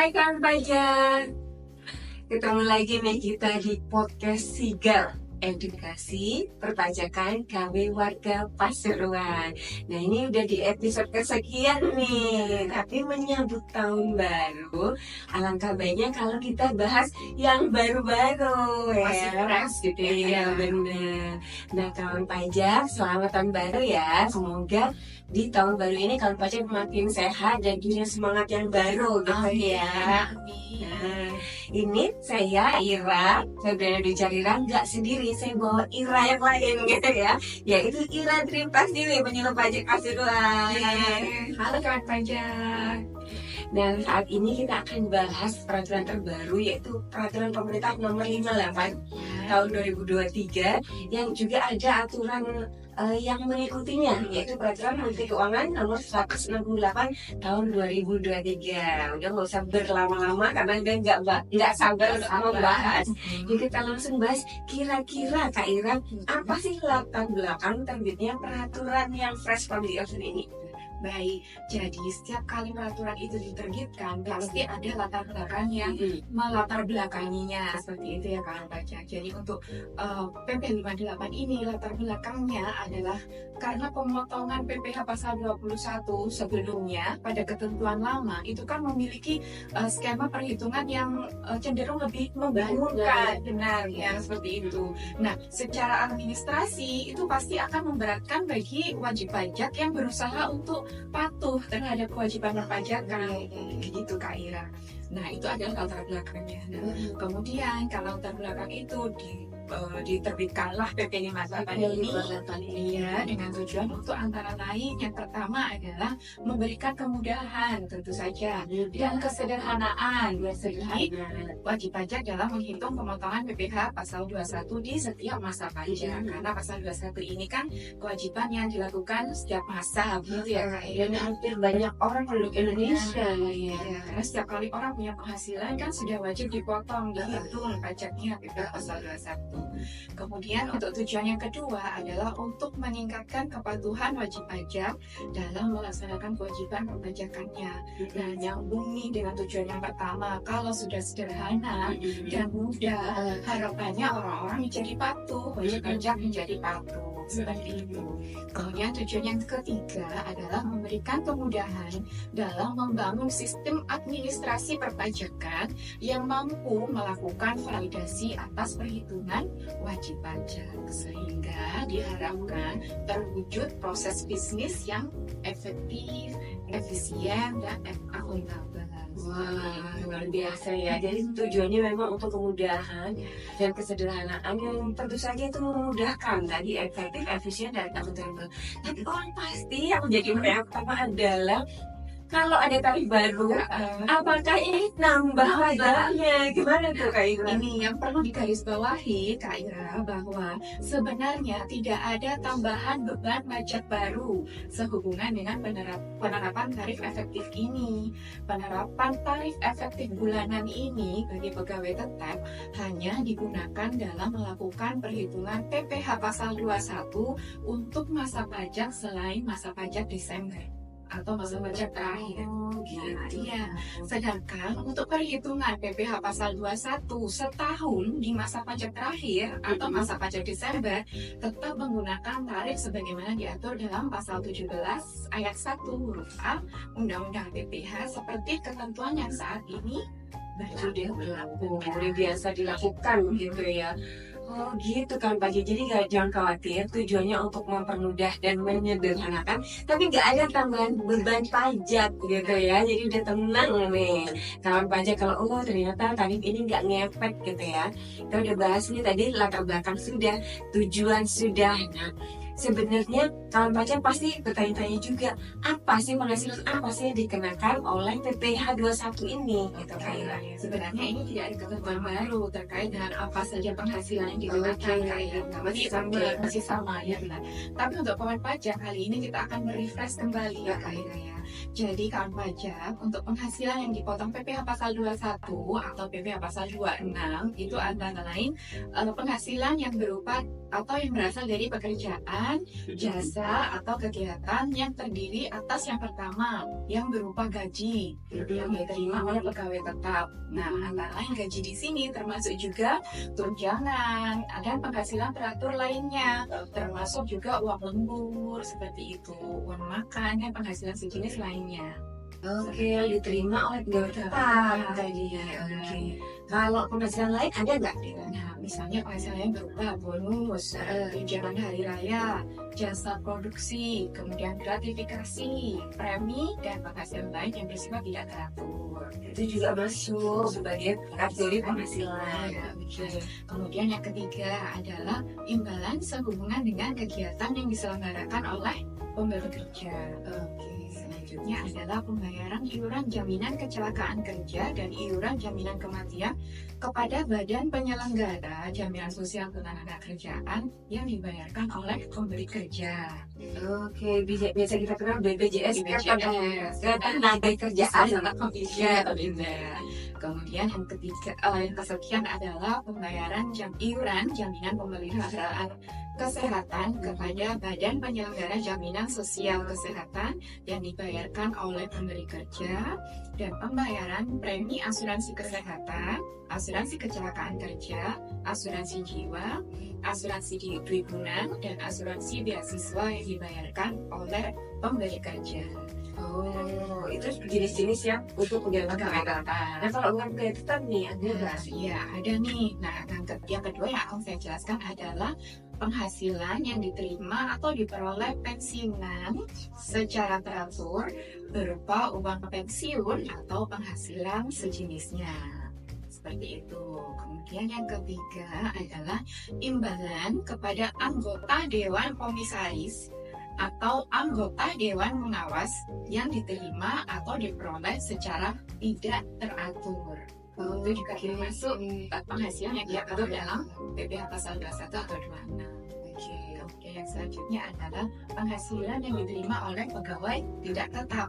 Hai kawan pajak, ketemu lagi nih kita di podcast Sigal, edukasi perpajakan KW warga Pasuruan. Nah ini udah di episode kesekian nih, tapi menyambut tahun baru, alangkah baiknya kalau kita bahas yang baru-baru Masih fresh gitu ya. Iya benar. Nah kawan pajak, selamat tahun baru ya. Semoga di tahun baru ini kawan pajak makin sehat dan punya semangat yang baru gitu ya. Nah, ini saya Ira, saya berada di Jarira, nggak sendiri, saya bawa Ira yang lain gitu ya, yaitu Ira Dream Pasdili, penyuluh pajak Pasuruan. Halo kawan pajak. Nah saat ini kita akan bahas peraturan terbaru, yaitu peraturan pemerintah nomor 58 tahun 2023 yang juga ada aturan yang mengikutinya, yaitu peraturan Menteri Keuangan nomor 168 tahun 2023. Udah nggak usah berlama-lama karena udah nggak sabar untuk membahas. Jadi kita langsung bahas, kira-kira Kak Ira, apa sih latar belakang terbitnya peraturan yang fresh public option ini? Baik, jadi setiap kali peraturan itu diterbitkan pasti ada latar belakang yang melatar belakanginya seperti itu ya kawan pajak. Jadi untuk PP 58 ini latar belakangnya adalah karena pemotongan PPh pasal 21 sebelumnya pada ketentuan lama itu kan memiliki skema perhitungan yang cenderung lebih membingungkan, benar ya seperti itu. Nah, secara administrasi itu pasti akan memberatkan bagi wajib pajak yang berusaha untuk patuh terhadap kewajiban perpajakan gitu Kak Ira. Nah itu adalah latar belakangnya. Nah, kemudian kalau latar belakang itu diterbitkanlah PP 58 ini ya dengan tujuan untuk antara lain yang pertama adalah memberikan kemudahan tentu saja dan kesederhanaan bagi wajib pajak dalam menghitung pemotongan PPh pasal 21 di setiap masa pajak. Karena pasal 21 ini kan kewajiban yang dilakukan setiap masa begitu ya Kak. Dan hampir banyak orang penduduk Indonesia ya, karena setiap kali orang punya penghasilan kan sudah wajib dipotong dihitung pajaknya PPh pasal 21. Kemudian untuk tujuan yang kedua adalah untuk meningkatkan kepatuhan wajib pajak dalam melaksanakan kewajiban perpajakannya. Nah, nyambung nih dengan tujuan yang pertama, kalau sudah sederhana dan mudah, harapannya orang-orang menjadi patuh, wajib pajak menjadi patuh seperti itu. Kemudian tujuan yang ketiga adalah memberikan kemudahan dalam membangun sistem administrasi perpajakan yang mampu melakukan validasi atas perhitungan wajib pajak sehingga diharapkan terwujud proses bisnis yang efektif, efisien dan akuntabel. Wah, luar biasa ya. Jadi tujuannya memang untuk kemudahan dan kesederhanaan yang tentu saja itu memudahkan tadi, efektif, efisien, dan akuntabel. Tapi orang pasti yang menjadi yang pertama adalah kalau ada tarif baru, apakah ini nambah pajaknya? Gimana tuh Kak Ira? Ini yang perlu digarisbawahi Kak Ira, bahwa sebenarnya tidak ada tambahan beban pajak baru sehubungan dengan penerapan tarif efektif ini. Penerapan tarif efektif bulanan ini bagi pegawai tetap hanya digunakan dalam melakukan perhitungan PPh pasal 21 untuk masa pajak selain masa pajak Desember atau masa pajak terakhir. Gitu. Ya. Sedangkan untuk perhitungan PPh pasal 21 setahun di masa pajak terakhir atau masa pajak Desember tetap menggunakan tarif sebagaimana diatur dalam pasal 17 ayat 1 huruf A Undang-Undang PPh seperti ketentuan yang saat ini sudah berlaku, udah biasa dilakukan gitu ya. Oh gitu kan Pak, jadi jangan khawatir, tujuannya untuk mempermudah dan menyederhanakan, tapi nggak ada tambahan beban pajak gitu ya. Jadi udah tenang nih kawan pajak kalau ternyata tarif ini nggak ngefek gitu ya. Kita udah bahas nih tadi latar belakang sudah, tujuan sudah. Nah sebenarnya kawan pajak pasti bertanya-tanya juga, apa sih penghasilan apa sih yang dikenakan oleh PPh 21 ini gitu Kak Ira? Sebenarnya ini tidak ada ketentuan baru terkait dengan apa saja penghasilan yang dikenakan masih sama ya benar. Tapi untuk kawan pajak kali ini kita akan merefresh kembali ya Kak Ira ya. Jadi kawan pajak untuk penghasilan yang dipotong PPh pasal 21 atau PPh pasal 26 itu antara lain penghasilan yang berupa atau yang berasal dari pekerjaan, jasa atau kegiatan yang terdiri atas yang pertama yang berupa gaji yang diterima oleh pegawai tetap. Nah, antara lain gaji di sini termasuk juga tunjangan, ada penghasilan teratur lainnya, termasuk juga uang lembur seperti itu, uang makan dan penghasilan sejenis lainnya. Oke, yang diterima oleh pegawai tetap tadi ya. Oke. Kalau penghasilan lain ada nggak? Nah, misalnya penghasilan yang berupa bonus, tunjangan hari raya, jasa produksi, kemudian gratifikasi, premi, dan penghasilan lain yang bersifat tidak teratur. Itu juga masuk sebagai kategori penghasilan. Ya, betul. Kemudian yang ketiga adalah imbalan sehubungan dengan kegiatan yang diselenggarakan oleh pemberi kerja. Oke. Selanjutnya adalah pembayaran iuran jaminan kecelakaan kerja dan iuran jaminan kematian kepada badan penyelenggara jaminan sosial ketenagakerjaan yang dibayarkan oleh pemberi kerja. Oke, biasa kita kenal BPJS, BPJS. Ketenagakerjaan sama Ya, benar. Kemudian yang ketiga, yang kesekian adalah pembayaran iuran jaminan pemeliharaan kesehatan kepada badan penyelenggara jaminan sosial kesehatan yang dibayarkan oleh pemberi kerja, dan pembayaran premi asuransi kesehatan, asuransi kecelakaan kerja, asuransi jiwa, asuransi liburan, dan asuransi beasiswa yang dibayarkan oleh pemberi kerja. Oh, itu jenis-jenis yang untuk pegawai tetap. Nah, kalau untuk pegawai tetap nih, ada nggak? Iya, ada nih. Nah, yang kedua yang akan saya jelaskan adalah penghasilan yang diterima atau diperoleh pensiunan secara teratur berupa uang pensiun atau penghasilan sejenisnya. Seperti itu. Kemudian yang ketiga adalah imbalan kepada anggota Dewan Komisaris atau anggota Dewan Pengawas yang diterima atau diperoleh secara tidak teratur. Itu juga termasuk penghasilan yang diatur dalam PPh pasal 21 atau 26. Kemudian yang selanjutnya adalah penghasilan yang diterima oleh pegawai tidak tetap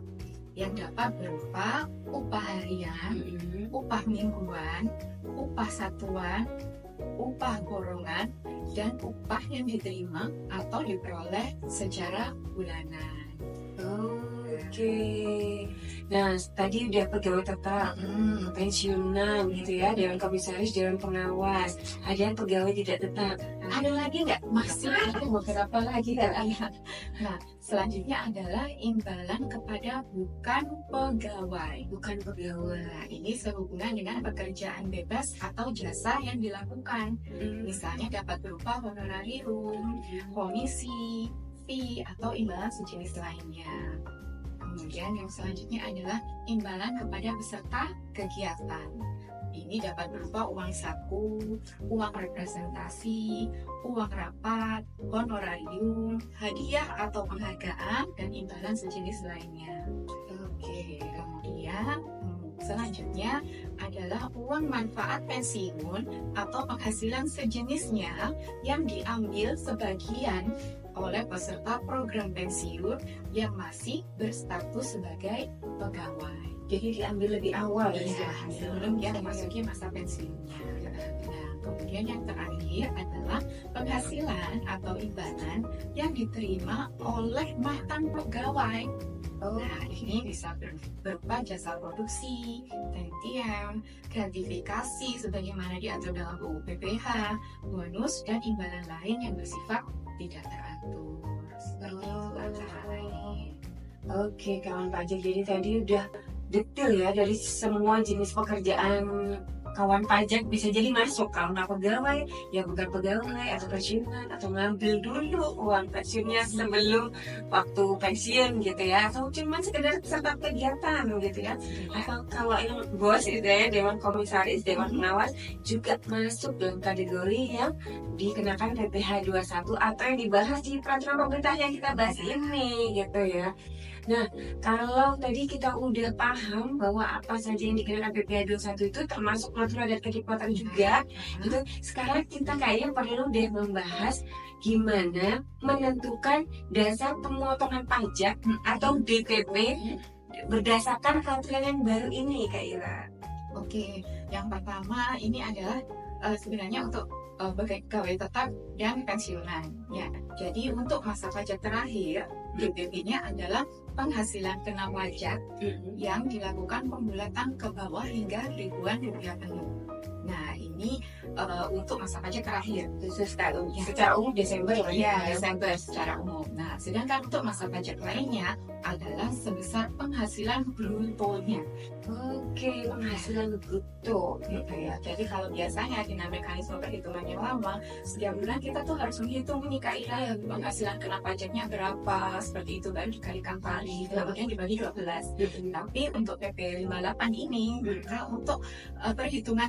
yang dapat berupa upah harian, upah mingguan, upah satuan, upah golongan, dan upah yang diterima atau diperoleh secara bulanan. Oke. Nah, tadi udah pegawai tetap, pensiunan gitu ya, dewan komisaris, dewan pengawas. Ada yang pegawai tidak tetap. Ada lagi nggak? Masih ada beberapa lagi kan? Nah, selanjutnya adalah imbalan kepada bukan pegawai. Bukan pegawai. Nah, ini sehubungan dengan pekerjaan bebas atau jasa yang dilakukan. Misalnya dapat berupa honorarium, komisi, fee, atau imbalan sejenis lainnya. Kemudian yang selanjutnya adalah imbalan kepada peserta kegiatan. Ini dapat berupa uang saku, uang representasi, uang rapat, honorarium, hadiah atau penghargaan, dan imbalan sejenis lainnya. Oke, kemudian selanjutnya adalah uang manfaat pensiun atau penghasilan sejenisnya yang diambil sebagian oleh peserta program pensiun yang masih berstatus sebagai pegawai. Jadi diambil lebih awal Ya, sebelum dia memasuki masa pensiunnya. Nah, kemudian yang terakhir adalah penghasilan atau imbalan yang diterima oleh mantan pegawai. Nah, ini bisa berupa jasa produksi, tentiam, gratifikasi sebagaimana diatur dalam UU PPh, bonus, dan imbalan lain yang bersifat tidak teratur. Seperti itu antara lain. Oke, kawan pajak. Jadi tadi udah detail ya dari semua jenis pekerjaan kawan pajak bisa jadi masuk. Kalau nggak pegawai, ya bukan pegawai atau pensiunan atau ngambil dulu uang pensiunnya sebelum waktu pensiun gitu ya, atau cuma sekedar peserta kegiatan gitu ya. Atau kalau yang bos itu ya, dewan komisaris, dewan pengawas juga masuk dalam kategori yang dikenakan PPh 21 atau yang dibahas di peraturan pemerintah yang kita bahas ini gitu ya. Nah, kalau tadi kita udah paham bahwa apa saja yang dikenakan PPh 21 itu termasuk natural dan kediplotan juga, gitu. Sekarang kita kayaknya perlu deh membahas gimana menentukan dasar pemotongan pajak atau DPP berdasarkan peraturan yang baru ini Kak Ira? Oke, yang pertama ini adalah sebenarnya untuk pegawai tetap dan pensiunan. Ya, jadi untuk masa pajak terakhir DPP-nya adalah penghasilan kena pajak yang dilakukan pembulatan ke bawah hingga ribuan rupiah penuh. Nah, ini untuk masa pajak terakhir. Secara umum Desember lah Ya, Desember secara umum. Nah, sedangkan untuk masa pajak lainnya adalah sebesar penghasilan brutonya. Oke, penghasilan bruto gitu ya. Jadi kalau biasanya dengan mekanisme perhitungan yang lama, setiap bulan kita tuh harus menghitung nih Kak Ira, penghasilan kena pajaknya berapa, seperti itu baru dikalikan kali, kemudian dibagi 12. Tapi untuk PP 58 ini, maka untuk perhitungan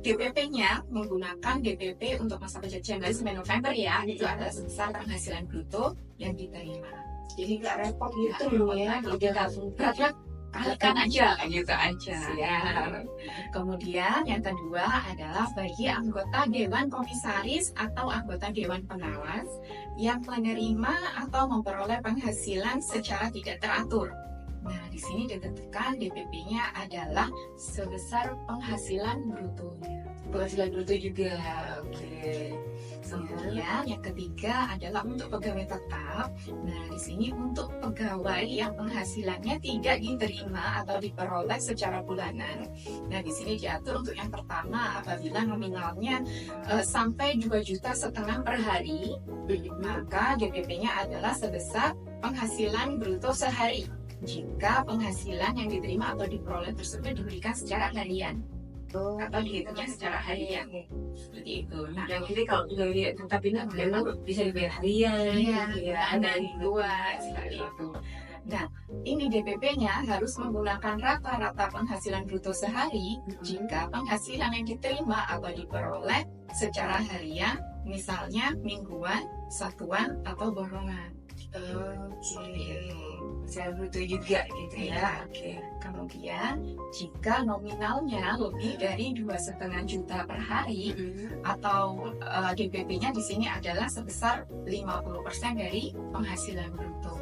DPP-nya menggunakan DPP untuk masa pajak Januari sampai November ya, itu adalah sebesar penghasilan bruto yang diterima. Jadi nggak repot gitu ya, udah langsung Peraturan kalikan aja gitu aja. Siap. Kemudian yang kedua adalah bagi anggota Dewan Komisaris atau anggota Dewan Pengawas yang menerima atau memperoleh penghasilan secara tidak teratur. Nah, di sini ditentukan DPP-nya adalah sebesar penghasilan brutonya. Penghasilan bruto juga. Oke. Kemudian yang ketiga adalah untuk pegawai tetap. Nah, di sini untuk pegawai yang penghasilannya tidak diterima atau diperoleh secara bulanan. Nah, di sini diatur untuk yang pertama apabila nominalnya sampai 2,5 juta per hari, maka DPP-nya adalah sebesar penghasilan bruto sehari. Jika penghasilan yang diterima atau diperoleh tersebut diberikan secara harian atau dihitungnya secara harian, seperti itu. Nah, yang ini kalau udah lihat tetap ini memang bisa dibayar harian, ya, ada dua seperti itu. Nah, ini DPP-nya harus menggunakan rata-rata penghasilan bruto sehari jika penghasilan yang diterima atau diperoleh secara harian, misalnya mingguan, satuan, atau borongan. Penghasilan bruto juga gitu ya. Oke. Kemudian jika nominalnya lebih dari 2,5 juta per hari atau DPP-nya di sini adalah sebesar 50% dari penghasilan bruto.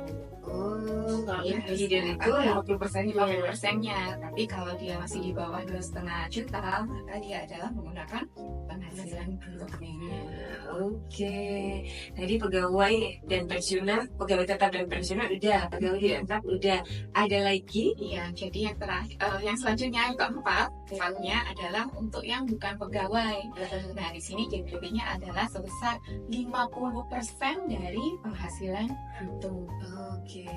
Kalau Ya, lebih dari itu 50% 50%-nya. Tapi kalau dia masih di bawah 2,5 juta, maka dia adalah menggunakan penghasilan bruto. Oke, tadi pegawai dan pensiunan, pegawai tetap dan pensiunan udah, pegawai tidak tetap udah. Ada lagi? Iya, jadi yang terakhir, yang selanjutnya yang keempat, sifatnya adalah untuk yang bukan pegawai. Nah, di sini DPP-nya adalah sebesar 50% dari penghasilan bruto. Oke,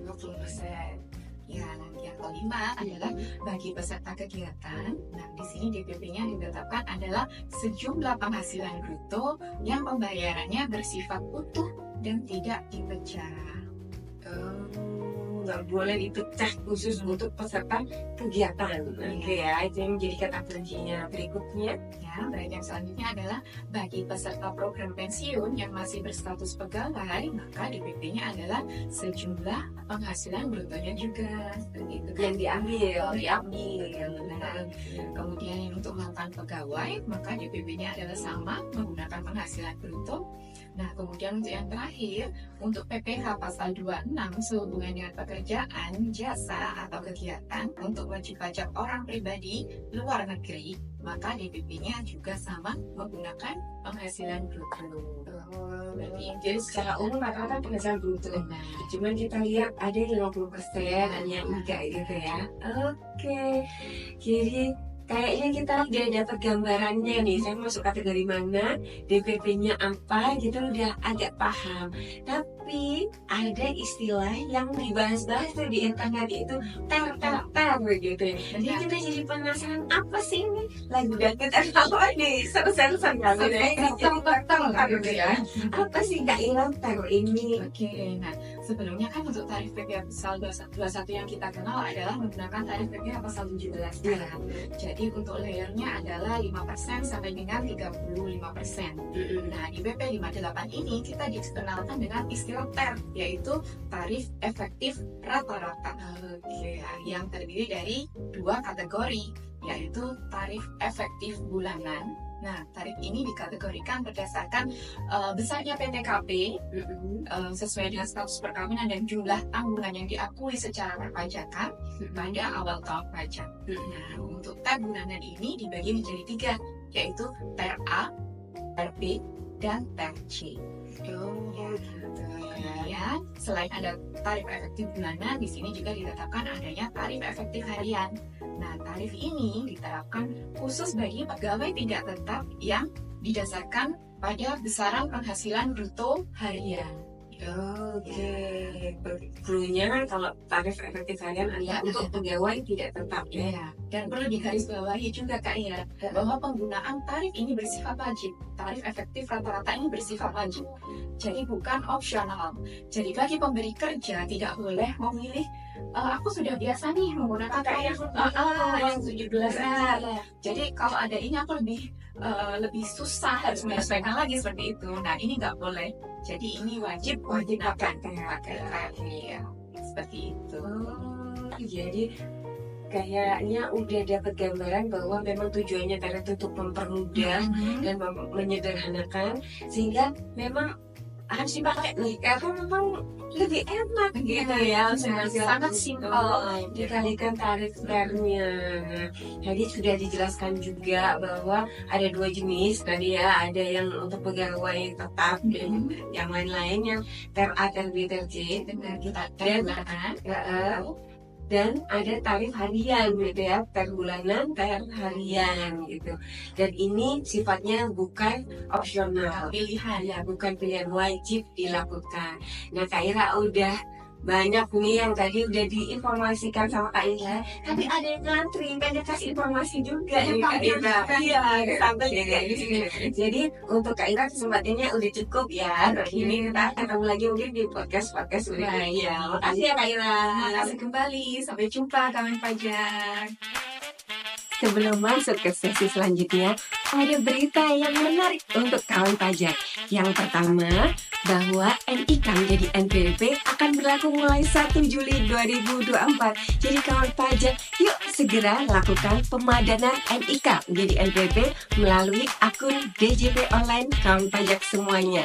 50%. Ya, nanti yang kelima adalah bagi peserta kegiatan. Nah, di sini DPP-nya ditetapkan adalah sejumlah penghasilan bruto yang pembayarannya bersifat utuh dan tidak dipecah. Nggak boleh dipecah khusus untuk peserta kegiatan. Oke ya, itu yang menjadi kata kuncinya. Berikutnya, Ya, baik yang selanjutnya adalah bagi peserta program pensiun yang masih berstatus pegawai, maka DPP-nya adalah sejumlah penghasilan brutonya juga. Seperti itu. yang diambil. Nah, kemudian yang untuk mantan pegawai, maka DPP-nya adalah sama menggunakan penghasilan bruto. Nah, kemudian untuk yang terakhir, untuk PPh pasal 26 sehubungan dengan pekerjaan, jasa, atau kegiatan untuk wajib pajak orang pribadi luar negeri, maka DPP-nya juga sama menggunakan penghasilan bruto. Jadi secara umum rata-rata penghasilan bruto. Nah, Cuman kita lihat ada yang 50%, ada yang enggak gitu ya. Oke, jadi kayaknya kita udah dapat gambarannya nih. Saya masuk kategori mana, DPP-nya apa, gitu udah agak paham. Tapi ada istilah yang dibahas-bahas tuh di internet itu ter gitu ya. Jadi kita jadi penasaran apa sih ini lagu dangdut atau apa nih seru-seruan kali gitu ya. Apa sih Kak Ira ter ini? Oke, nah sebelumnya kan untuk tarif PPh pasal 21 yang kita kenal adalah menggunakan tarif PPh pasal 17 kan. Jadi untuk layernya adalah 5% sampai dengan 35%. Nah, di PP 58 ini kita dikenalkan dengan istilah TER, yaitu tarif efektif rata-rata. Yang terdiri dari dua kategori, yaitu tarif efektif bulanan Nah, tarif ini dikategorikan berdasarkan besarnya PTKP sesuai dengan status perkawinan dan jumlah tanggungan yang diakui secara perpajakan pada awal tahun pajak. Nah, untuk TER bulanan ini dibagi menjadi 3, yaitu TER A, TER B, dan TER C. Kemudian, selain ada tarif efektif bulanan, di sini juga ditetapkan adanya tarif efektif harian. Nah, tarif ini diterapkan khusus bagi pegawai tidak tetap yang didasarkan pada besaran penghasilan bruto harian. Cluenya kan kalau tarif efektif harian adalah untuk pegawai tidak tetap ya. Ya, dan perlu digarisbawahi juga Kak Ira, bahwa penggunaan tarif ini bersifat wajib. Tarif efektif rata-rata ini bersifat wajib. Jadi bukan opsional. Jadi bagi pemberi kerja tidak boleh memilih aku sudah biasa nih menggunakan tarif yang 17. Jadi kalau ada ini aku lebih susah harus menyesuaikan lagi seperti itu. Nah, ini nggak boleh. Jadi ini wajib pakai tarif ya. Seperti itu. Jadi kayaknya udah dapat gambaran bahwa memang tujuannya tarif itu untuk mempermudah dan menyederhanakan, sehingga memang harus dipakai nih karena memang lebih enak gitu ya, sangat simpel dikalikan tarif TER-nya. Jadi sudah dijelaskan juga bahwa ada 2 jenis tadi ya, ada yang untuk pegawai tetap dan yang lain-lain yang TER A, TER B, TER C, dan ada tarif harian gitu ya, TER bulanan, TER harian gitu. Dan ini sifatnya bukan opsional, pilihan ya, bukan pilihan, wajib dilakukan. Nah, Kak Ira udah banyak nih yang tadi udah diinformasikan sama Kak Ira, tapi ada yang ngantri pengen kasih informasi juga nih Kak Ira. Iya, sampai jadi untuk Kak Ira kesempatannya udah cukup ya. Ini kita ketemu lagi mungkin di podcast berikutnya. Makasih ya Kak Ira. Makasih kembali, sampai jumpa kawan pajak. Sebelum masuk ke sesi selanjutnya, ada berita yang menarik untuk kawan pajak. Yang pertama, bahwa NIK menjadi NPWP akan berlaku mulai 1 Juli 2024. Jadi kawan pajak, yuk segera lakukan pemadanan NIK menjadi NPWP melalui akun DJP Online kawan pajak semuanya.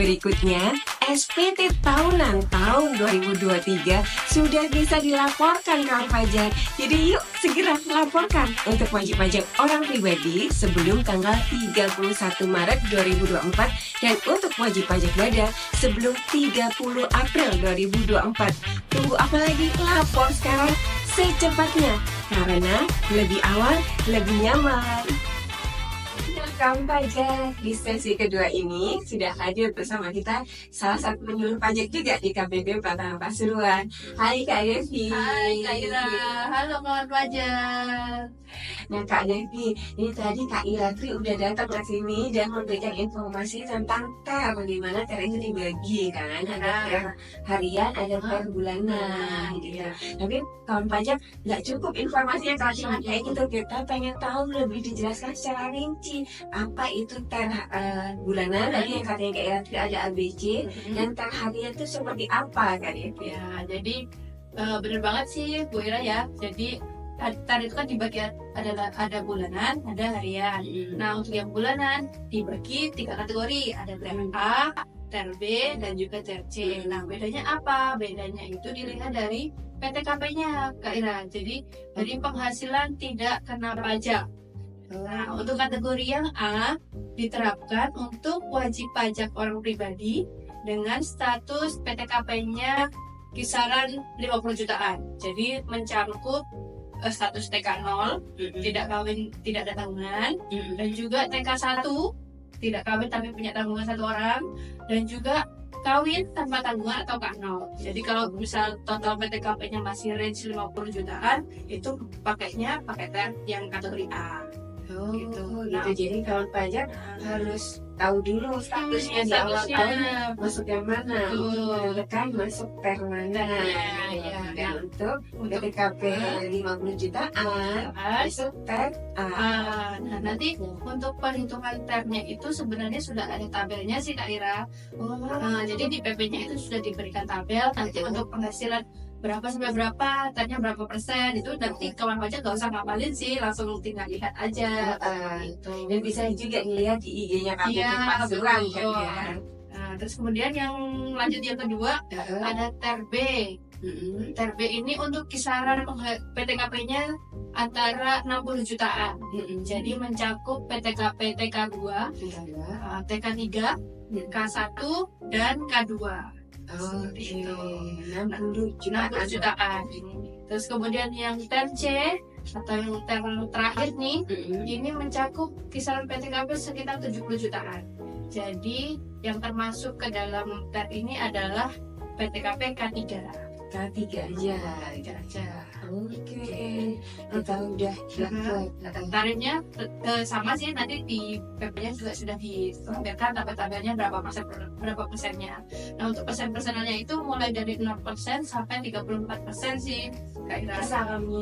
Berikutnya, SPT tahunan tahun 2023 sudah bisa dilaporkan kawan pajak. Jadi yuk segera laporkan untuk wajib pajak orang pribadi sebelum tanggal 31 Maret 2024 dan untuk wajib pajak badan sebelum 30 April 2024. Tunggu apa lagi? Lapor sekarang secepatnya karena lebih awal lebih nyaman. Kawan pajak, di sesi kedua ini sudah hadir bersama kita salah satu penyuluh pajak juga di KPP Pratama Pasuruan. Hai Kak Devi. Hai Kak Ira, halo kawan pajak. Nah Kak Devi, ini tadi Kak Ira udah datang ke sini dan memberikan informasi tentang TER, bagaimana TER itu dibagi kan, ada TER harian, ada TER bulanan gitu. Tapi kawan pajak nggak cukup informasinya kalau cuma kayak gitu, kita pengen tahu lebih dijelaskan secara rinci apa itu TER bulanan, tadi yang katanya Kak Ira ada ABC, dan TER harian itu seperti apa Kak Devi? Ya, jadi bener banget sih Bu Ira ya. Jadi TER itu kan dibagi ada bulanan, ada harian. Nah, untuk yang bulanan dibagi 3 kategori, ada TER A, TER B, dan juga TER C. Nah, bedanya apa? Bedanya itu dilihat dari PTKP-nya, Kak Ira. Jadi dari penghasilan tidak kena pajak. Nah, untuk kategori yang A diterapkan untuk wajib pajak orang pribadi dengan status PTKP-nya kisaran 50 jutaan. Jadi mencangkup status TK0, tidak kawin, tidak ada tanggungan, dan juga TK1, tidak kawin tapi punya tanggungan 1 orang, dan juga kawin tanpa tanggungan atau K0. Jadi kalau misal total PTKP-nya masih range 50 jutaan, itu pakainya pakai TER yang kategori A. Gitu. Jadi kawan pajak harus tahu dulu statusnya di awal tahun masuk yang mana, kan masuk TER mana. Dan untuk PTKP 50 jutaan masuk TER A. Nah, nanti untuk perhitungan TER-nya itu sebenarnya sudah ada tabelnya sih Kak Ira. Jadi di PP-nya itu sudah diberikan tabel nanti untuk penghasilan berapa sampai berapa, tanya berapa persen, itu nanti kawan pajak gak usah ngapalin sih, langsung tinggal lihat aja. Itu. Dan bisa juga dilihat di IG-nya KPP Iya, Pasuruan kan betul. ya. Nah, terus kemudian yang lanjut yang kedua ada TER-B. TER-B ini untuk kisaran PTKP-nya antara 60 jutaan. Jadi mencakup PTKP TK2, TK3, K1 dan K2. Oke, Itu. 60 jutaan. 60 jutaan. Terus kemudian yang TER-C atau yang TER terakhir nih, ini mencakup kisaran PTKP sekitar 70 jutaan. Jadi yang termasuk ke dalam TER ini adalah PTKP K3. K3 aja. K3 aja. Oke, kita udah dapat. Tarifnya sama sih, nanti di PP-nya juga sudah ditampilkan tabel-tabelnya berapa persennya. Nah, untuk persen-persennya itu mulai dari 0% sampai 34% sih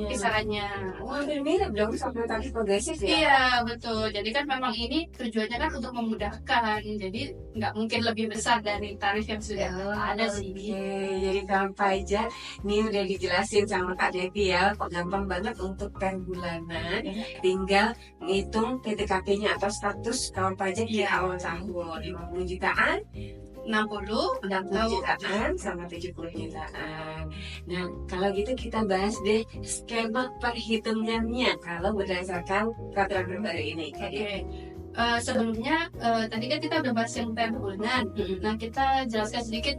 kisarannya. Wah, hampir mirip dong sama tarif progresif ya. Iya, betul. Jadi kan memang ini tujuannya kan untuk memudahkan. Jadi nggak mungkin lebih besar dari tarif yang sudah ada sih. Oke, jadi kawan pajak ini udah dijelasin sama Kak Devi ya, kok gampang banget untuk per bulanan, tinggal ngitung PTKP-nya atau status kawan pajak di awal tahun 50 jutaan, 60 jutaan sama 70 jutaan. Nah, kalau gitu kita bahas deh skema perhitungannya kalau berdasarkan peraturan terbaru ini. Oke. Sebelumnya tadi kan kita udah bahas yang per bulanan. Nah, kita jelaskan sedikit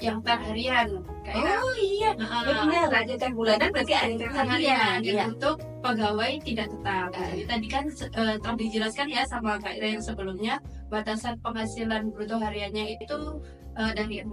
yang per harian. Oh iya, benar, ada per bulanan berarti ada per harian. Iya. Untuk pegawai tidak tetap. Jadi tadi kan telah dijelaskan ya sama Kak Ira yang sebelumnya, batasan penghasilan bruto hariannya itu dari 0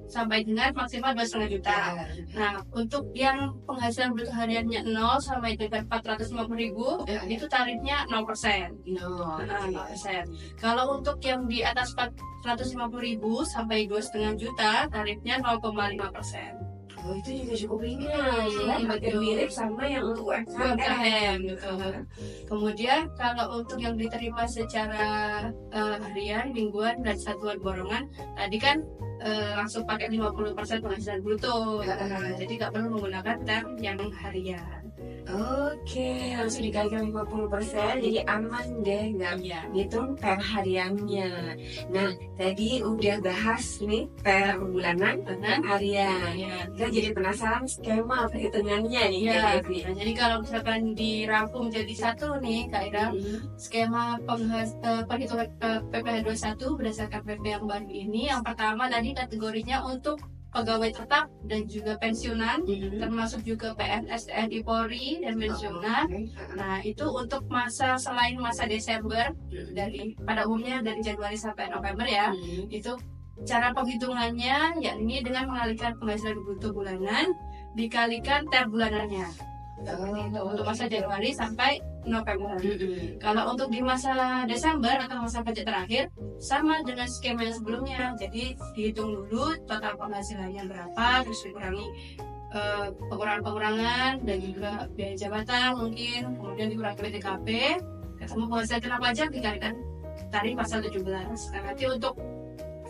sampai dengan maksimal 2,5 juta. Nah, untuk yang penghasilan bruto hariannya 0 sampai dengan 450.000 itu tarifnya 0%. 0%. Kalau untuk yang di atas 450.000 sampai 2,5 juta tarifnya 0,5%. Oh, itu juga cukup ringan ya, hampir mirip sama yang untuk UMKM gitu. Kemudian kalau untuk yang diterima secara harian, mingguan, dan satuan borongan, tadi kan langsung pakai 50% penghasilan bruto. Jadi nggak perlu menggunakan term yang harian. Oke, langsung dikalikan 50%, jadi aman deh, nggak ngitung per hariannya. Nah, tadi udah bahas nih per bulanan, per harian. Kita jadi penasaran skema perhitungannya nih. Nah, jadi kalau misalkan dirangkum jadi satu nih, Kak Ira, skema perhitungan PPh 21 berdasarkan PP yang baru ini, yang pertama tadi kategorinya untuk pegawai tetap dan juga pensiunan, termasuk juga PNS, TNI, Polri dan pensiunan. Nah, itu untuk masa selain masa Desember, dari pada umumnya dari Januari sampai November ya. Itu cara penghitungannya yakni dengan mengalihkan penghasilan bruto bulanan dikalikan TER bulanannya. Untuk masa Januari sampai November. Kalau untuk di masa Desember atau masa pajak terakhir sama dengan skema yang sebelumnya. Jadi dihitung dulu total penghasilannya berapa, terus dikurangi pengurangan dan juga biaya jabatan mungkin, kemudian dikurangi PTKP, ketemu penghasilan kena pajak dikalikan tarif pasal 17. Nah, nanti untuk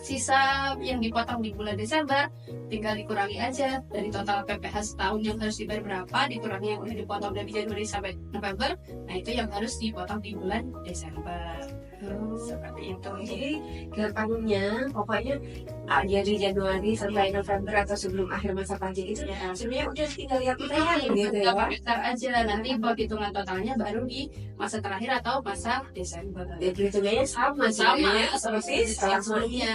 sisa yang dipotong di bulan Desember tinggal dikurangi aja dari total PPh setahun yang harus dibayar berapa, dikurangi yang udah dipotong dari Januari sampai November. Nah, itu yang harus dipotong di bulan Desember. Seperti itu. Jadi gampangnya pokoknya dari Januari sampai November atau sebelum akhir masa pajak itu sebenarnya udah tinggal lihat gitu ya. Daftar aja, nanti buat hitungan totalnya baru di masa terakhir atau masa Desember. Dan perhitungannya sama seperti sebelumnya.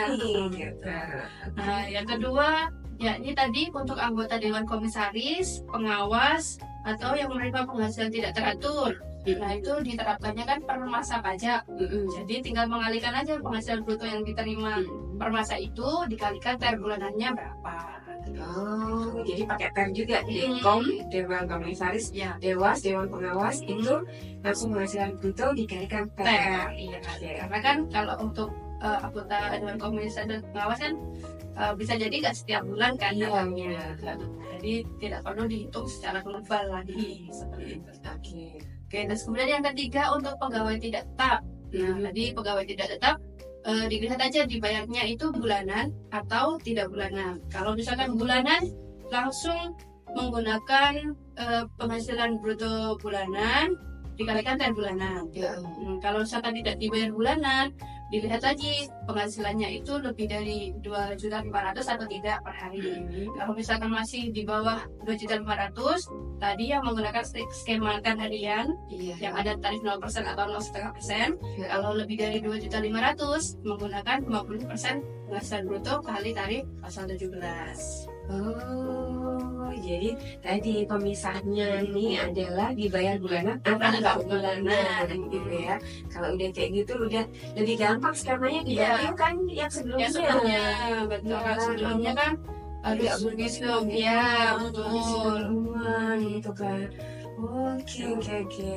Nah, yang kedua yakni tadi untuk anggota Dewan Komisaris, pengawas, atau yang menerima penghasilan tidak teratur. Nah, itu diterapkannya kan per masa pajak. Jadi tinggal mengalihkan aja penghasilan bruto yang diterima per masa itu dikalikan TER bulanannya berapa. Oh, jadi pakai TER juga, Dewan Komisaris, Dewas, Dewan Pengawas itu langsung penghasilan bruto dikalikan TER. Iya, karena kan kalau untuk anggota Dewan Komisaris dan Pengawas kan bisa jadi nggak setiap bulan kan uangnya. Jadi tidak perlu dihitung secara global lagi seperti itu. Oke, dan kemudian yang ketiga untuk pegawai tidak tetap. Nah, tadi pegawai tidak tetap dilihat aja dibayarnya itu bulanan atau tidak bulanan. Kalau misalkan bulanan langsung menggunakan penghasilan bruto bulanan dikalikan dari bulanan. Kalau misalkan tidak dibayar bulanan, dilihat lagi penghasilannya itu lebih dari 2.500.000 atau tidak per hari. Kalau misalkan masih di bawah 2.500.000, tadi yang menggunakan skema kan harian yang ada tarif 0% atau 0,5%. Kalau lebih dari 2.500.000 menggunakan 50% penghasilan bruto kali tarif pasal 17. Oh, jadi tadi pemisahnya ini adalah dibayar bulanan atau enggak bulanan gitu ya. Kalau udah kayak gitu udah lebih gampang skemanya dibanding kan yang sebelumnya. Yang sebelumnya, betul. Kan sebelumnya kan harus begitu, ya betul. Gitu kan. Oke.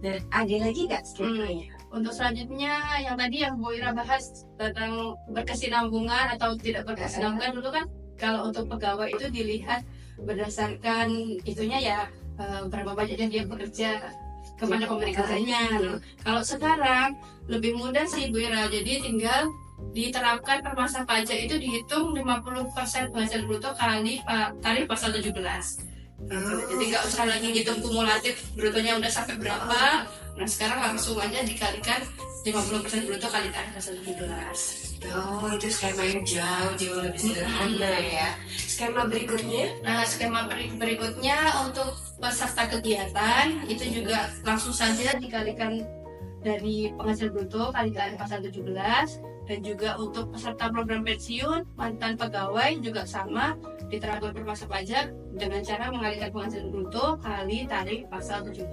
Nah, ada lagi nggak skemanya? Untuk selanjutnya yang tadi yang Bu Ira bahas tentang berkesinambungan atau tidak berkesinambungan dulu kan, kalau untuk pegawai itu dilihat berdasarkan itunya ya, berapa banyak yang dia bekerja kepada pemberi kerjanya. Kalau sekarang lebih mudah sih Bu Ira, jadi tinggal diterapkan per masa pajak itu dihitung 50% penghasilan bruto kali tarif pasal 17. Jadi nggak usah lagi ngitung kumulatif brutonya udah sampai berapa. Nah sekarang langsung aja dikalikan 50% bruto kali tarif pasal 17. Oh, itu skemanya jauh lebih sederhana ya. Skema berikutnya? Nah, skema berikutnya untuk peserta kegiatan itu juga langsung saja dikalikan dari penghasilan bruto kali tarif pasal 17, dan juga untuk peserta program pensiun mantan pegawai juga sama, diterapkan per masa pajak dengan cara mengalihkan penghasilan bruto kali tarif pasal 17.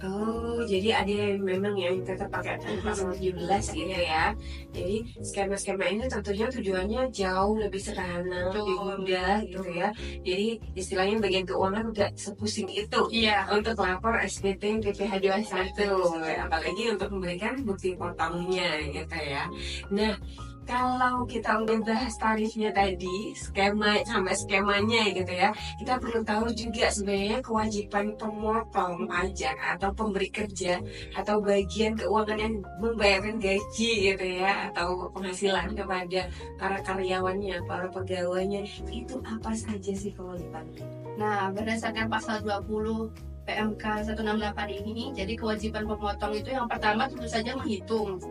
Oh, jadi ada yang memang yang tetap pakai tarif pasal 17 gitu ya. Jadi skema-skema ini tentunya tujuannya jauh lebih sederhana, lebih mudah gitu ya. Jadi istilahnya bagian keuangan udah sepusing itu untuk lapor SPT PPh 21, apalagi untuk memberikan bukti potongnya gitu ya. Nah, kalau kita udah bahas tarifnya tadi, skema sampai skemanya gitu ya, kita perlu tahu juga sebenarnya kewajiban pemotong pajak atau pemberi kerja atau bagian keuangan yang membayarkan gaji gitu ya, atau penghasilan kepada para karyawannya, para pegawainya, itu apa saja sih kewajibannya? Nah, berdasarkan pasal 20 PMK 168 ini, jadi kewajiban pemotong itu yang pertama tentu saja menghitung,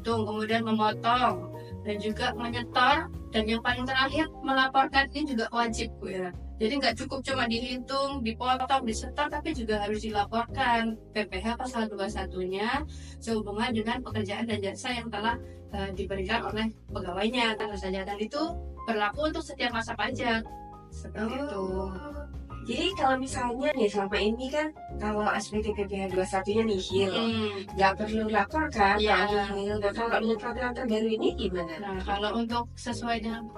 kemudian memotong, dan juga menyetor, dan yang paling terakhir melaporkan. Ini juga wajib Bu ya. Jadi nggak cukup cuma dihitung, dipotong, disetor, tapi juga harus dilaporkan PPh pasal 21-nya sehubungan dengan pekerjaan dan jasa yang telah diberikan oleh pegawainya tentu saja, dan itu berlaku untuk setiap masa pajak seperti itu. Jadi kalau misalnya nih selama ini kan kalau SPT PPh 21-nya nihil, nggak perlu lapor kan kalau nihil. Nah, kalau dengan program terbaru ini gimana? Nah, kalau untuk sesuai dengan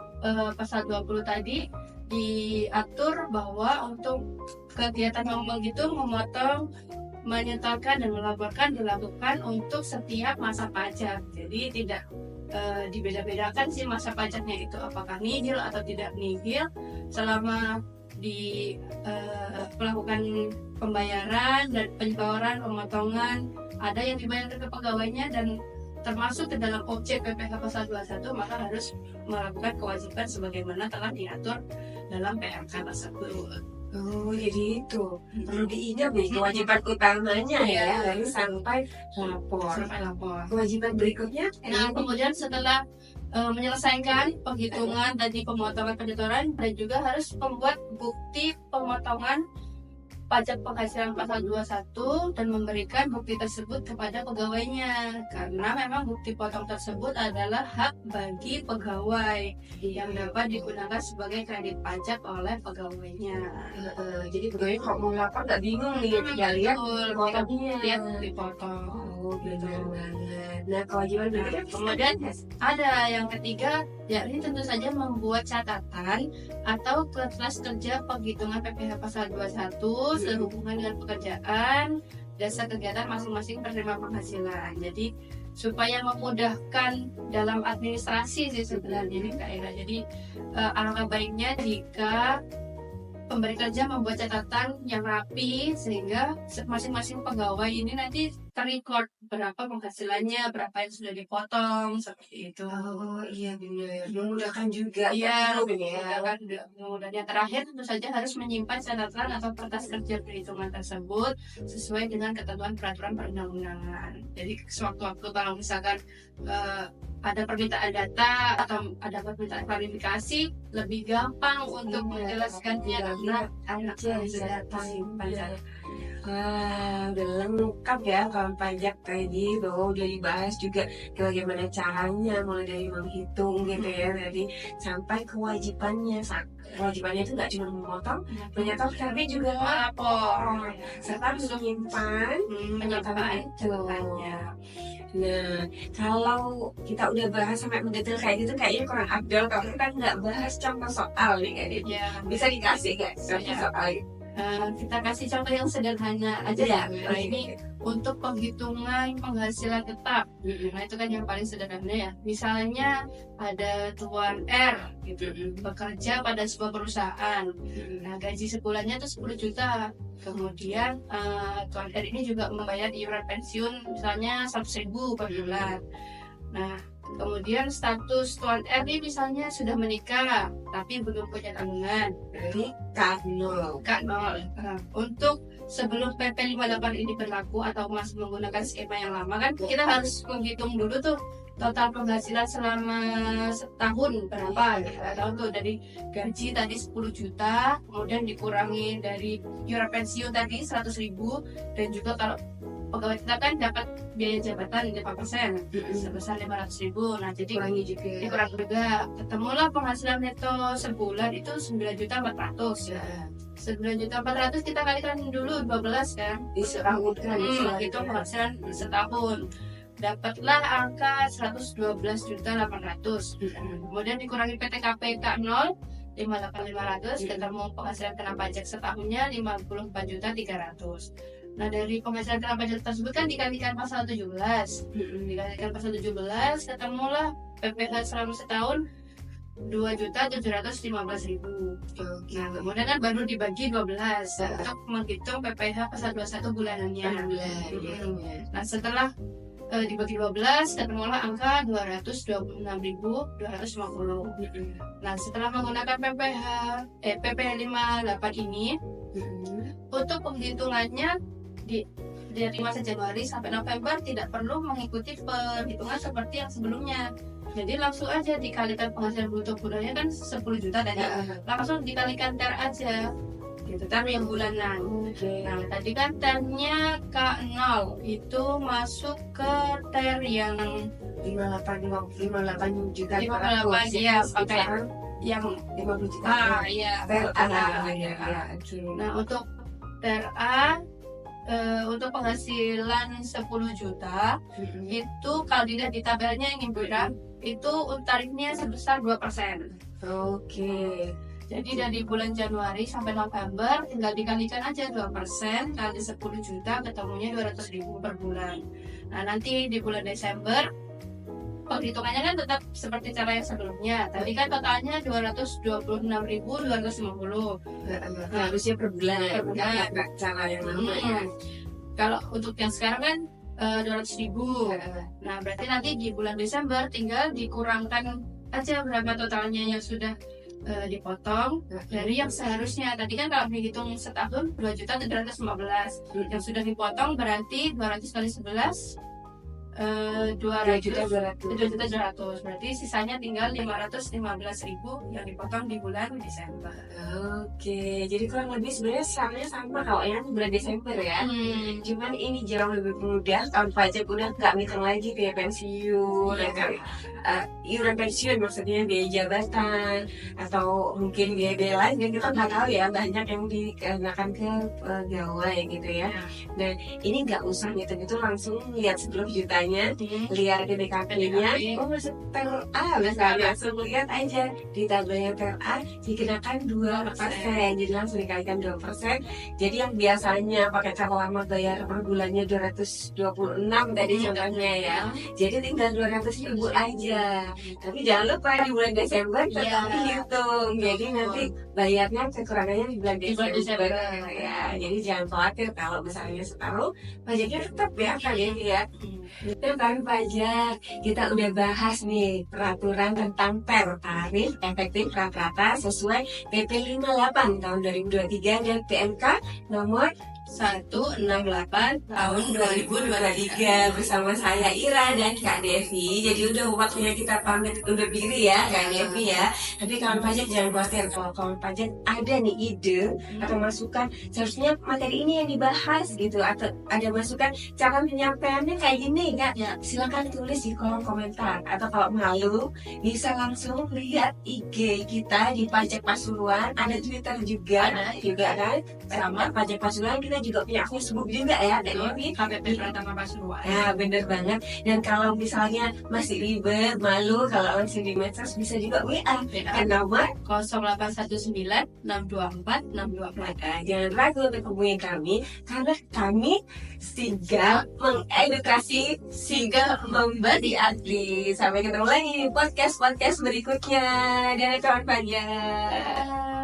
pasal 20 tadi diatur bahwa untuk kegiatan yang begitu memotong, menyetorkan dan melaporkan dilakukan untuk setiap masa pajak. Jadi tidak dibeda-bedakan sih masa pajaknya itu apakah nihil atau tidak nihil, selama melakukan pembayaran dan penyetoran, pemotongan, ada yang dibayarkan ke pegawainya dan termasuk ke dalam objek PPh pasal 21, maka harus melakukan kewajiban sebagaimana telah diatur dalam PMK tersebut. Oh, jadi itu perlu diingat nih kewajiban utamanya ya, lalu sampai lapor. Kewajiban berikutnya? Nah, kemudian setelah menyelesaikan penghitungan tadi, pemotongan, penyetoran, dan juga harus membuat bukti pemotongan pajak penghasilan pasal 21 dan memberikan bukti tersebut kepada pegawainya, karena memang bukti potong tersebut adalah hak bagi pegawai yang dapat digunakan sebagai kredit pajak oleh pegawainya. Jadi pegawai kalau mau lapor nggak bingung nih, tinggal lihat potongnya, lihat dipotong. Oh, benar banget. Nah, kewajiban berikutnya Kemudian ada yang ketiga, yakni tentu saja membuat catatan atau kelas kerja penghitungan PPh pasal 21 sehubungan dengan pekerjaan, dasar kegiatan masing-masing penerima penghasilan. Jadi supaya memudahkan dalam administrasi sih sebenarnya Kak Ira. Jadi alangkah baiknya jika pemberi kerja membuat catatan yang rapi sehingga masing-masing pegawai ini nanti terrecord berapa penghasilannya, berapa yang sudah dipotong, seperti itu. Oh iya benar, memudahkan juga Iya, kan, lebih ya. memudahkan. Kemudian yang terakhir tentu saja harus menyimpan catatan atau kertas kerja perhitungan tersebut sesuai dengan ketentuan peraturan perundang-undangan. Jadi sewaktu-waktu kalau misalkan ada permintaan data atau ada permintaan klarifikasi, lebih gampang untuk menjelaskannya karena aja datang pajak. Wah, udah lengkap ya kawan pajak tadi, bahwa udah dibahas juga bagaimana caranya mulai dari menghitung gitu ya, dari sampai kewajibannya. Kewajibannya itu nggak cuma memotong, menyetor, tapi juga melapor serta menyimpan menyimpan catatannya. Nah, kalau kita udah bahas sampai mendetail kayak gitu, kayaknya kurang afdol kalau kita nggak bahas contoh soal nih, Kak Dit. Ya, Bisa dikasih nggak contoh Iya. soal? kita kasih contoh yang sederhana aja ya. Nah, ini untuk penghitungan penghasilan tetap. Nah, itu kan yang paling sederhana ya. Misalnya ada Tuan R gitu, bekerja pada sebuah perusahaan. Nah, gaji sebulannya itu 10 juta. Kemudian Tuan R ini juga membayar iuran pensiun misalnya 100.000 per bulan. Nah, kemudian status Tuan R ini misalnya sudah menikah tapi belum punya tanggungan. Berarti K0. K0. Untuk sebelum PP 58 ini berlaku atau masih menggunakan skema yang lama kan kita harus menghitung dulu tuh total penghasilan selama setahun berapa gitu. Tahu tuh dari gaji tadi 10 juta, kemudian dikurangi dari iuran pensiun tadi 100.000, dan juga kalau pegawai kita kan dapat biaya jabatan 5% sebesar 500.000. Nah, jadi Kurangi juga. dikurangi juga, ketemulah penghasilan neto sebulan itu 9.400.000. 9.400.000 kita kalikan dulu 12 kan, Diserahkan. itu penghasilan setahun, dapatlah angka 112.800.000. Kemudian dikurangi PTKP K0 58.500, ketemu penghasilan kena pajak setahunnya 54.300.000. Nah, dari penghasilan kena pajak tersebut kan dikalikan pasal 17. Dikalikan pasal 17, ketemulah PPh selama setahun 2.715.000. Nah, kemudian kan baru dibagi 12 untuk menghitung PPh pasal 21 bulanannya. Nah, setelah dibagi 12, ketemulah angka 226.250. Nah, setelah menggunakan PP 58 ini, untuk penghitungannya dari masa Januari sampai November tidak perlu mengikuti perhitungan seperti yang sebelumnya. Jadi langsung aja dikalikan penghasilan bruto bulannya kan 10 juta tadi, langsung dikalikan TER aja gitu, TER yang bulanan. Nah, tadi kan TER-nya K0 itu masuk ke TER yang 58 juta. 58, iya, pakai yang 50 juta. iya. Nah, untuk TER A, untuk penghasilan 10 juta itu kalau dilihat di tabelnya yang Ibu Ira, itu tarifnya sebesar 2%. Oke. Jadi dari bulan Januari sampai November tinggal dikalikan aja 2% kali 10 juta, ketemunya 200.000 per bulan. Nah, nanti di bulan Desember perhitungannya kan tetap seperti cara yang sebelumnya. Tadi kan totalnya 226.250. Harusnya per bulan. Per bulan. Cara yang lama ya. Kalau untuk yang sekarang kan 200.000. Nah, berarti nanti di bulan Desember tinggal dikurangkan aja berapa totalnya yang sudah dipotong dari yang seharusnya. Tadi kan kalau dihitung setahun 2.715, yang sudah dipotong berarti 200 kali 11 2.700.000, berarti sisanya tinggal 515.000 yang dipotong di bulan Desember. Oke, jadi kurang lebih sebenarnya sama kalau yang bulan Desember ya. Cuman ini jauh lebih mudah, tahun pajak udah nggak ngitung lagi biaya pensiun, iuran pensiun maksudnya, biaya jabatan atau mungkin biaya lain yang kita nggak tahu ya, banyak yang dikenakan ke pegawai gitu ya. Nah, ini nggak usah ngitung itu, langsung lihat 10 jutanya datanya, lihat DKP-nya, oh masuk TERA, misalnya langsung lihat aja di tabelnya TERA dikenakan 2%, jadi langsung dikalikan 2%. Jadi yang biasanya pakai cara lama bayar per bulannya 226 tadi contohnya ya, jadi tinggal 200.000 aja. Tapi jangan lupa di bulan Desember tetap dihitung, jadi nanti bayarnya kekurangannya di bulan Desember ya. Jadi jangan khawatir kalau misalnya separuh, pajaknya tetap ya kalian ya. Itu kan pajak, kita udah bahas nih peraturan tentang tarif efektif rata-rata sesuai PP 58 tahun 2023 dan PMK nomor 168 tahun 2023 bersama saya Ira dan Kak Devi. Jadi udah waktunya kita pamit undur diri ya Kak Devi ya. Tapi kawan pajak jangan khawatir, kalau kawan pajak ada nih ide atau masukan seharusnya materi ini yang dibahas gitu, atau ada masukan cara penyampaiannya kayak gini Kak, Ya. silakan tulis di kolom komentar, atau kalau malu bisa langsung lihat IG kita di Pajak Pasuruan, ada Twitter juga, kan sama Pajak Pasuruan. Kita juga punya Facebook juga ya, dan ini KPP Pratama Pasuruan. ya bener banget. Dan kalau misalnya masih ribet, malu kalau langsung di medsos, bisa juga WA kan nomor 0819 624 624. Nah, jangan ragu untuk hubungi kami, karena kami sigap mengedukasi, sigap memberi arti. Sampai ketemu lagi di podcast berikutnya. Dan kawan pajak.